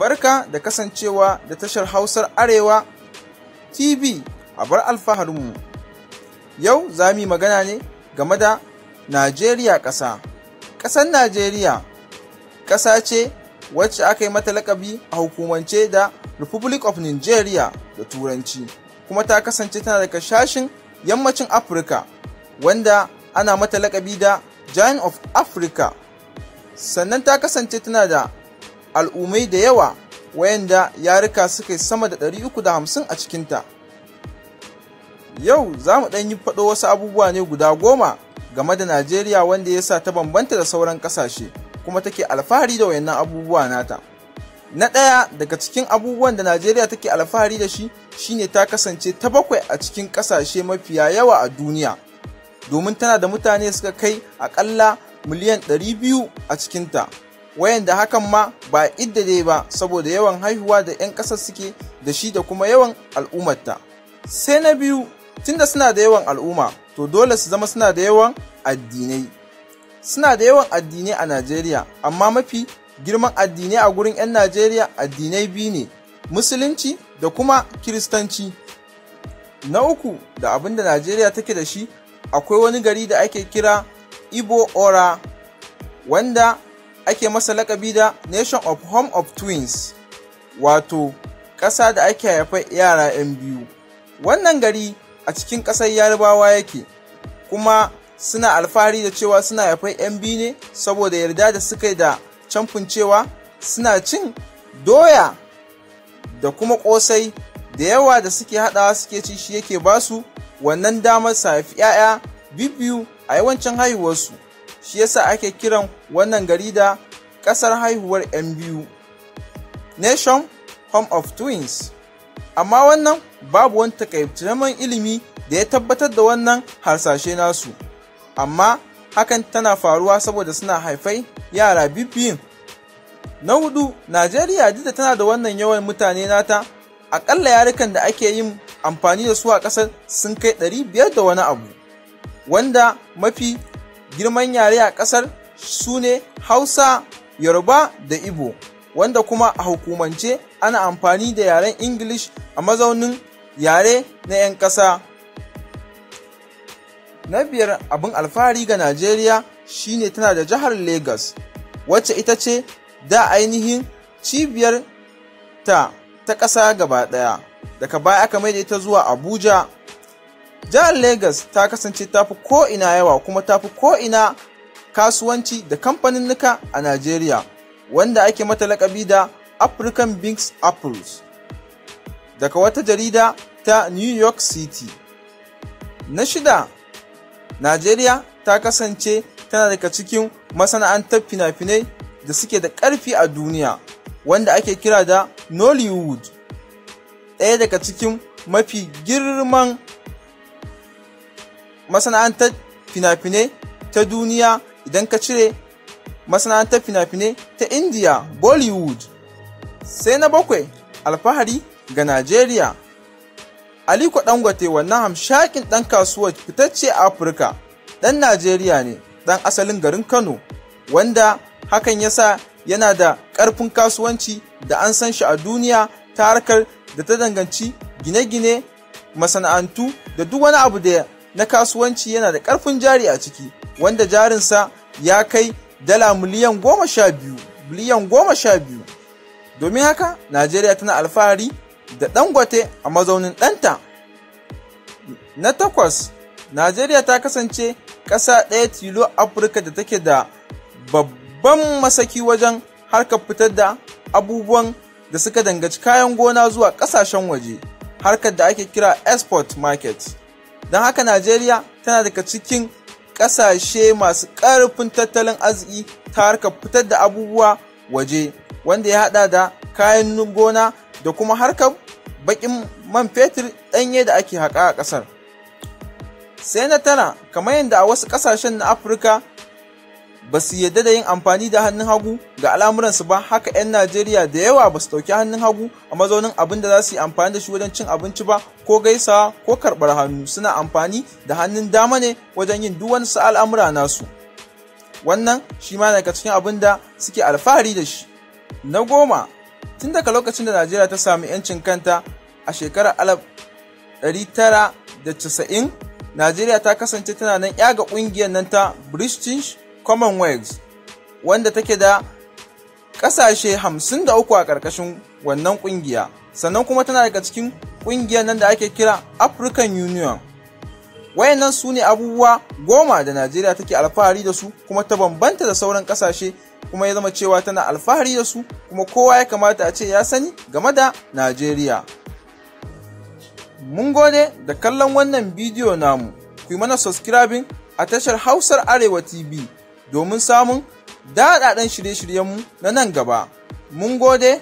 Barka da kasancewa da tashar Hausar Arewa TV a bar alfaharinmu. Yau za mu yi magana ne game da Najeriya ƙasa. Ƙasar Najeriya ƙasa ce wacce aka yi mata laƙabi a hukumance da Republic of Nigeria da Turanci, kuma ta kasance tana daga sashin yammacin Afirka wanda ana mata laƙabi da Giant of Africa. Sannan ta kasance tana da al'ummai da yawa wayanda yarika suka yi sama da 350 a cikinta. Yau za mu ɗan yi faɗo wasu abubuwa ne guda 10 game da Najeriya wanda ya sa ta bambanta da sauran ƙasashe kuma take alfahari da wayannan abubuwa nata. Na ɗaya daga cikin abubuwan da Najeriya take alfahari da shi shine ta kasance ta 7 a cikin ƙasashe mafiya yawa a duniya, domin tana da mutane suka kai aƙalla miliyan 200 a cikinta, wayanda hakan ma ba iddade ba saboda yawan haihuwa da 'yan ƙasar suke da shi da kuma yawan al'ummarta. Sai na biyu, tunda suna da yawan al'umma to dole su zama suna da yawan addinai. Suna da yawan addinai a Najeriya, amma mafi girman addinai a gurin 'yan Najeriya addinai biyu ne, Musulunci da kuma Kiristanci. Na uku da abin da Najeriya take da shi, akwai wani gari da ake kira Ibo Ora, wanda ake masa laƙabi da Nation of Home of Twins, wato ƙasa da ake haifar yara 'yan biyu. Wannan gari a cikin ƙasar Yarbawa yake, kuma suna alfahari da cewa suna haifar 'yan biyu ne saboda yarda da suka yi da camfin cewa suna cin doya da kuma ƙosai da yawa da suke haɗawa suke ci, shi yake ba su wannan damar su haifi 'ya'ya biyu a yawancin haihuwarsu. Shi yasa ake kiran wannan gari da ƙasar haihuwar 'yan biyu, Nation Home of Twins. Amma wannan babu wani takaitaccen ilimi da ya tabbatar da wannan harsashe nasu, amma hakan tana faruwa saboda suna haifai yara bibbiyin. Na hudu, Najeriya duk da tana da wannan yawan mutane nata, aƙalla yarukan da ake yin amfani da su a ƙasar sun kai 500 da wani abu, wanda mafi girman yare a ƙasar su ne Hausa, Yoruba da Igbo, wanda kuma a hukumance ana amfani da yaren English a mazaunin yare na 'yan ƙasa. Na biyar, abin alfahari ga Najeriya shine tana da jihar Lagos, wacce ita ce da ainihin cibiyar ta ƙasa gaba ɗaya, daga baya aka maida ita zuwa Abuja. Jihar Lagos ta kasance tafi ko'ina yawa kuma tafi ko'ina kasuwanci da kamfaninnika a Najeriya, wanda ake mata laƙabi da African Big Apples daga wata jarida ta New York City. Na shida, Najeriya ta kasance tana daga cikin masana'antar fina-finai da suke da ƙarfi a duniya, wanda ake kira da Nollywood, ɗaya daga cikin mafi girman masana'antar fina-finai ta duniya idan ka cire masana'antar fina-finai ta India, Bollywood. Sai na 7, alfahari ga Najeriya. Aliko Dangote, wannan hamshakin ɗan kasuwar fitacce a Afirka, ɗan Najeriya ne, ɗan asalin garin Kano, wanda hakan yasa yana da ƙarfin kasuwanci da an san shi a duniya ta harkar da ta danganci gine-gine, masana'antu da duk wani abu da na kasuwanci. Yana da ƙarfin jari a ciki, wanda jarinsa ya kai dala miliyan 12. Domin haka Najeriya tana alfahari da Dangote a mazaunin ɗanta. Na 8, Najeriya ta kasance ƙasa ɗaya tilo Afirka da take da babban masaki wajen harkar fitar da abubuwan da suka danganci kayan gona zuwa ƙasashen waje, harkar da ake kira export market. Don haka Najeriya tana daga cikin ƙasashe masu ƙarfin tattalin arziki ta harkar fitar da abubuwa waje, wanda ya haɗa da kayan gona da kuma harkar baƙin man fetur ɗanye da ake haƙa a ƙasar. Sai na 9, kamar yadda a wasu ƙasashen na Afirka ba su yadda da yin amfani da hannun hagu ga al'amuransu ba, haka 'yan Najeriya da yawa ba su ɗauki hannun hagu a mazaunin abin da za su yi amfani da shi wajen cin abinci ba, ko gaisawa ko karɓar hannu. Suna amfani da hannun dama ne wajen yin duk wani al'amura nasu. Wannan shi ma daga cikin abin da suke alfahari da shi. Na 10, tun daga lokacin da Najeriya ta sami 'yancin kanta a shekarar 1990, Najeriya ta kasance tana nan ga ƙungiyar nan ta British Commonwealth, wanda take da ƙasashe 53 a ƙarƙashin wannan ƙungiya. Sannan kuma tana daga cikin ƙungiyar nan da ake kira African Union. Wayannan su ne abubuwa 10 da Najeriya take alfahari da su, kuma ta bambanta da sauran ƙasashe, kuma ya zama cewa tana alfahari da su, kuma kowa ya kamata a ce ya sani game da Najeriya. Mun gode da kallon wannan bidiyo namu. Ku yi mana subscribing a tashar Hausar Arewa TV domin samun daɗaɗɗen shirye-shiryenmu na nan gaba. Mun gode.